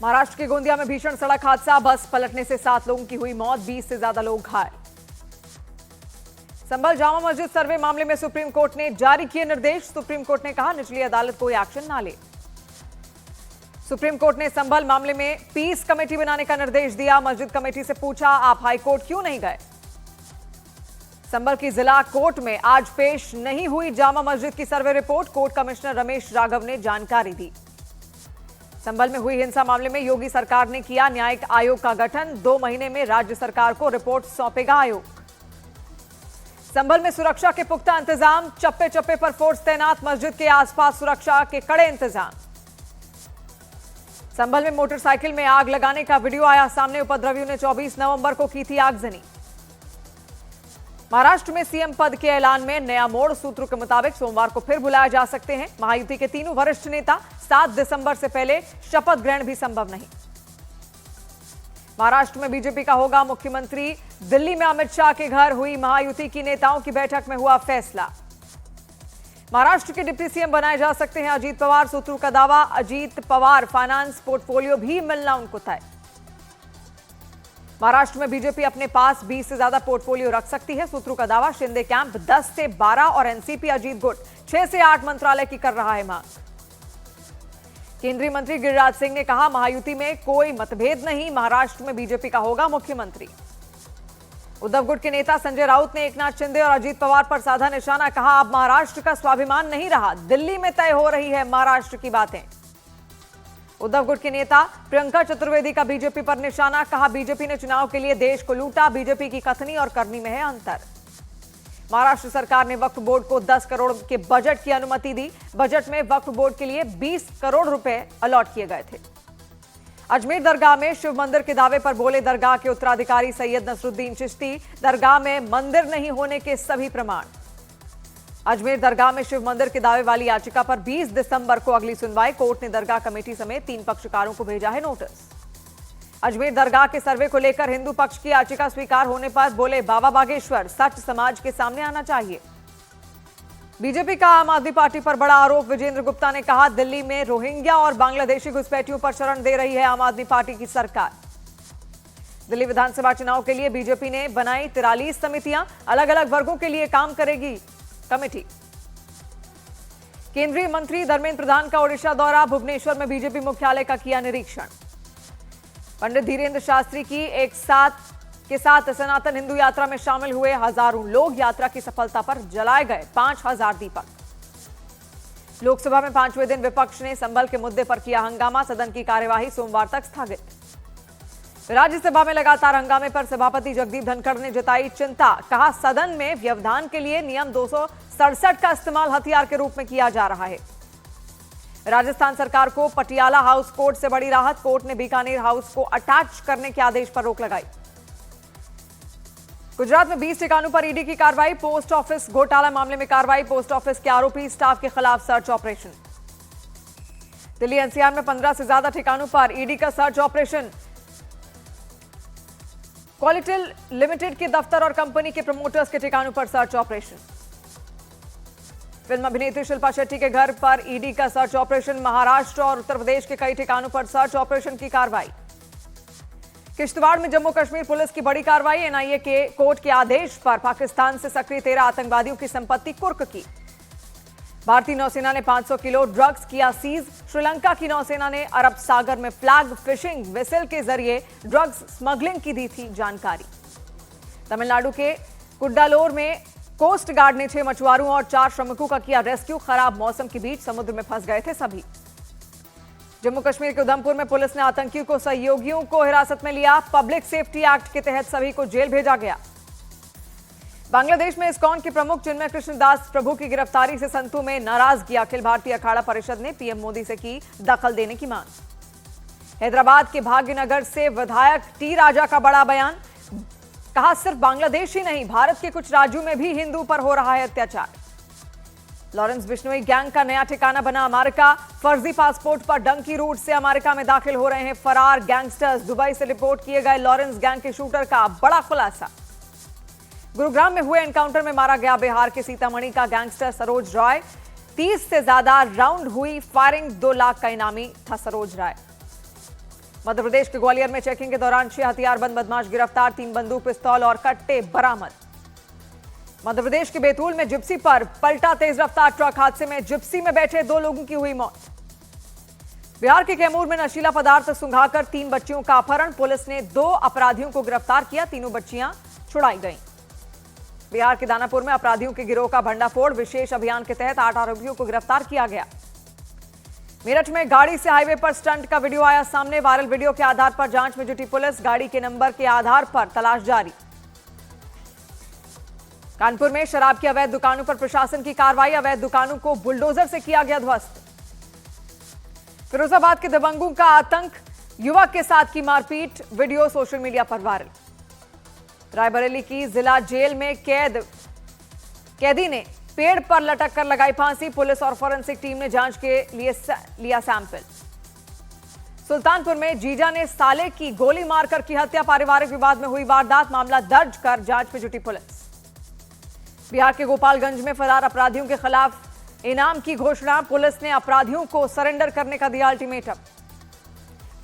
महाराष्ट्र के गोंदिया में भीषण सड़क हादसा, बस पलटने से 7 लोगों की हुई मौत, 20 से ज्यादा लोग घायल। संभल जामा मस्जिद सर्वे मामले में सुप्रीम कोर्ट ने जारी किए निर्देश। सुप्रीम कोर्ट ने कहा निचली अदालत कोई एक्शन ना ले। सुप्रीम कोर्ट ने संभल मामले में पीस कमेटी बनाने का निर्देश दिया। मस्जिद कमेटी से पूछा, आप हाईकोर्ट क्यों नहीं गए? संभल की जिला कोर्ट में आज पेश नहीं हुई जामा मस्जिद की survey report. Court commissioner Ramesh Raghav ने जानकारी दी। संभल में हुई हिंसा मामले में योगी सरकार ने किया न्यायिक आयोग का गठन। 2 महीने में राज्य सरकार को रिपोर्ट सौंपेगा आयोग। संभल में सुरक्षा के पुख्ता इंतजाम, चप्पे चप्पे पर फोर्स तैनात। मस्जिद के आसपास सुरक्षा के कड़े इंतजाम। संभल में मोटरसाइकिल में आग लगाने का वीडियो आया सामने। उपद्रवियों ने 24 नवंबर को की थी आगजनी। महाराष्ट्र में सीएम पद के ऐलान में नया मोड़। सूत्रों के मुताबिक सोमवार को फिर बुलाया जा सकते हैं महायुति के तीनों वरिष्ठ नेता। 7 दिसंबर से पहले शपथ ग्रहण भी संभव नहीं। महाराष्ट्र में बीजेपी का होगा मुख्यमंत्री। दिल्ली में अमित शाह के घर हुई महायुति की नेताओं की बैठक में हुआ फैसला। महाराष्ट्र के डिप्टी सीएम बनाए जा सकते हैं अजीत पवार। सूत्रों का दावा, अजीत पवार फाइनेंस पोर्टफोलियो भी मिलना उनको तय। महाराष्ट्र में बीजेपी अपने पास 20 से ज्यादा पोर्टफोलियो रख सकती है। सूत्रों का दावा, शिंदे कैंप 10 से 12 और एनसीपी अजीत गुट 6 से 8 मंत्रालय की कर रहा है मांग। केंद्रीय मंत्री गिरिराज सिंह ने कहा, महायुति में कोई मतभेद नहीं, महाराष्ट्र में बीजेपी का होगा मुख्यमंत्री। उद्धव गुट के नेता संजय राउत ने एकनाथ शिंदे और अजीत पवार पर साधा निशाना। कहा, अब महाराष्ट्र का स्वाभिमान नहीं रहा, दिल्ली में तय हो रही है महाराष्ट्र की बातें। उद्धव गुट के नेता प्रियंका चतुर्वेदी का बीजेपी पर निशाना। कहा, बीजेपी ने चुनाव के लिए देश को लूटा, बीजेपी की कथनी और करनी में है अंतर। महाराष्ट्र सरकार ने वक्फ बोर्ड को 10 करोड़ के बजट की अनुमति दी। बजट में वक्फ बोर्ड के लिए 20 करोड़ रुपए अलॉट किए गए थे। अजमेर दरगाह में शिव मंदिर के दावे पर बोले दरगाह के उत्तराधिकारी सैयद नसरुद्दीन चिश्ती, दरगाह में मंदिर नहीं होने के सभी प्रमाण। अजमेर दरगाह में शिव मंदिर के दावे वाली याचिका पर 20 दिसंबर को अगली सुनवाई। कोर्ट ने दरगाह कमेटी समेत 3 पक्षकारों को भेजा है नोटिस। अजमेर दरगाह के सर्वे को लेकर हिंदू पक्ष की याचिका स्वीकार होने पर बोले बाबा बागेश्वर, सच समाज के सामने आना चाहिए। बीजेपी का आम आदमी पार्टी पर बड़ा आरोप। विजेंद्र गुप्ता ने कहा, दिल्ली में रोहिंग्या और बांग्लादेशी घुसपैठियों पर शरण दे रही है आम आदमी पार्टी की सरकार। दिल्ली विधानसभा चुनाव के लिए बीजेपी ने बनाई 43 समितियां, अलग अलग वर्गों के लिए काम करेगी कमेटी। केंद्रीय मंत्री धर्मेंद्र प्रधान का ओडिशा दौरा। भुवनेश्वर में बीजेपी मुख्यालय का किया निरीक्षण। पंडित धीरेन्द्र शास्त्री की एक साथ सनातन हिंदू यात्रा में शामिल हुए हजारों लोग। यात्रा की सफलता पर जलाए गए 5000 दीपक। लोकसभा में 5वें दिन विपक्ष ने संभल के मुद्दे पर किया हंगामा। सदन की कार्यवाही सोमवार तक स्थगित। राज्यसभा में लगातार हंगामे पर सभापति जगदीप धनखड़ ने जताई चिंता। कहा, सदन में व्यवधान के लिए नियम 267 का इस्तेमाल हथियार के रूप में किया जा रहा है। राजस्थान सरकार को पटियाला हाउस कोर्ट से बड़ी राहत। कोर्ट ने बीकानेर हाउस को अटैच करने के आदेश पर रोक लगाई। गुजरात में 20 ठिकानों पर ईडी की कार्रवाई। पोस्ट ऑफिस घोटाला मामले में कार्रवाई। पोस्ट ऑफिस के आरोपी स्टाफ के खिलाफ सर्च ऑपरेशन। दिल्ली एनसीआर में 15 से ज्यादा ठिकानों पर ईडी का सर्च ऑपरेशन। क्वालिटिल लिमिटेड के दफ्तर और कंपनी के प्रमोटर्स के ठिकानों पर सर्च ऑपरेशन। फिल्म अभिनेत्री शिल्पा शेट्टी के घर पर ईडी का सर्च ऑपरेशन। महाराष्ट्र और उत्तर प्रदेश के कई ठिकानों पर सर्च ऑपरेशन की कार्रवाई। किश्तवाड़ में जम्मू कश्मीर पुलिस की बड़ी कार्रवाई। एनआईए के कोर्ट के आदेश पर पाकिस्तान से सक्रिय 13 आतंकवादियों की संपत्ति कुर्क की। भारतीय नौसेना ने 500 किलो ड्रग्स किया सीज। श्रीलंका की नौसेना ने अरब सागर में फ्लैग फिशिंग वेसल के जरिए ड्रग्स स्मगलिंग की दी थी जानकारी। तमिलनाडु के कुड्डालोर में कोस्ट गार्ड ने 6 मछुआरों और 4 श्रमिकों का किया रेस्क्यू। खराब मौसम के बीच समुद्र में फंस गए थे सभी। जम्मू कश्मीर के उधमपुर में पुलिस ने आतंकियों को सहयोगियों को हिरासत में लिया। पब्लिक सेफ्टी एक्ट के तहत सभी को जेल भेजा गया। बांग्लादेश में इस्कॉन के प्रमुख चिन्मय कृष्णदास प्रभु की गिरफ्तारी से संतों में नाराजगी। अखिल भारतीय अखाड़ा परिषद ने पीएम मोदी से की दखल देने की मांग। हैदराबाद के भाग्यनगर से विधायक टी राजा का बड़ा बयान। कहा, सिर्फ बांग्लादेश ही नहीं, भारत के कुछ राज्यों में भी हिंदू पर हो रहा है अत्याचार। लॉरेंस बिश्नोई गैंग का नया ठिकाना बना अमेरिका। फर्जी पासपोर्ट पर डंकी रूट से अमेरिका में दाखिल हो रहे हैं फरार गैंगस्टर्स। दुबई से रिपोर्ट किए गए लॉरेंस गैंग के शूटर का बड़ा खुलासा। गुरुग्राम में हुए एनकाउंटर में मारा गया बिहार के सीतामढ़ी का गैंगस्टर सरोज रॉय। 30 से ज्यादा राउंड हुई फायरिंग, 2 लाख का इनामी था सरोज राय। मध्य प्रदेश के ग्वालियर में चेकिंग के दौरान 6 हथियारबंद बदमाश गिरफ्तार, 3 बंदूक, पिस्तौल और कट्टे बरामद। मध्य प्रदेश के बैतूल में जिप्सी पर पलटा तेज रफ्तार ट्रक, हादसे में जिप्सी में बैठे 2 लोगों की हुई मौत। बिहार के कैमूर में नशीला पदार्थ सुंघाकर 3 बच्चियों का अपहरण, पुलिस ने 2 अपराधियों को गिरफ्तार किया, तीनों बच्चियां छुड़ाई गईं। बिहार के दानापुर में अपराधियों के गिरोह का भंडाफोड़, विशेष अभियान के तहत 8 आरोपियों को गिरफ्तार किया गया। मेरठ में गाड़ी से हाईवे पर स्टंट का वीडियो आया सामने, वायरल वीडियो के आधार पर जांच में जुटी पुलिस, गाड़ी के नंबर के आधार पर तलाश जारी। कानपुर में शराब की अवैध दुकानों पर प्रशासन की कार्रवाई, अवैध दुकानों को बुलडोजर से किया गया ध्वस्त। फिरोजाबाद के दबंगों का आतंक, युवक के साथ की मारपीट, वीडियो सोशल मीडिया पर वायरल। रायबरेली की जिला जेल में कैदी ने पेड़ पर लटक कर लगाई फांसी, पुलिस और फॉरेंसिक टीम ने जांच के लिए लिया सैंपल। सुल्तानपुर में जीजा ने साले की गोली मारकर की हत्या, पारिवारिक विवाद में हुई वारदात, मामला दर्ज कर जांच में जुटी पुलिस। बिहार के गोपालगंज में फरार अपराधियों के खिलाफ इनाम की घोषणा, पुलिस ने अपराधियों को सरेंडर करने का दिया अल्टीमेटम।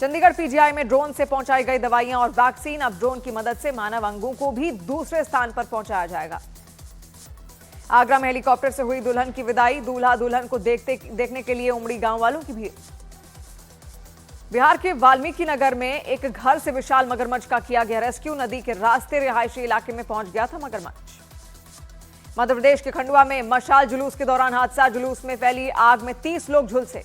चंडीगढ़ पीजीआई में ड्रोन से पहुंचाई गई दवाइयां और वैक्सीन, अब ड्रोन की मदद से मानव अंगों को भी दूसरे स्थान पर पहुंचाया जाएगा। आगरा में हेलीकॉप्टर से हुई दुल्हन की विदाई, दूल्हा दुल्हन को देखने के लिए उमड़ी गांव वालों की भीड़। बिहार के वाल्मीकि नगर में एक घर से विशाल मगरमच्छ का किया गया रेस्क्यू, नदी के रास्ते रिहायशी इलाके में पहुंच गया था मगरमच्छ। मध्य प्रदेश के खंडवा में मशाल जुलूस के दौरान हादसा, जुलूस में फैली आग में 30 लोग झुलसे।